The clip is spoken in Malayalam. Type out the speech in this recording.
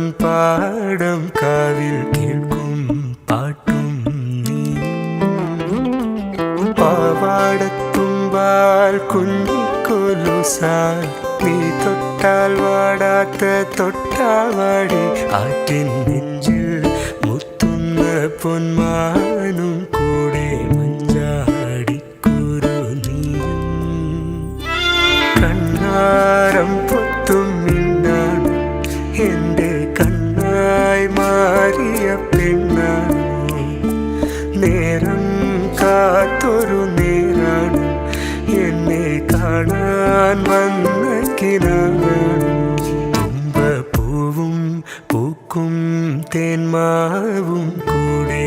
പൊൻപാടം കാവിൽ കേൾക്കും പാട്ടും നീ പാവാടത്തുമ്പാൽ കുഞ്ഞിക്കൊലുസാൽ നീ തൊട്ടാൽ വാടാത്ത തൊട്ടാവാടി ആറ്റിൻ നെഞ്ചിൽ മുത്തുന്ന പൊന്മാനും കൂടെ മഞ്ചാടിക്കുരു നീയും കണ്ണാരം പൊത്തും മിന്നാണ് എൻ്റെ കണ്ണായി മാറിയ പെണ്ണാണ് നേരം കാത്തൊരു നേരാണ് എന്നെ കാണാൻ വന്ന കിനാവാണ് തുമ്പപ്പൂവും പൂക്കും തേന്മാവും കൂടെ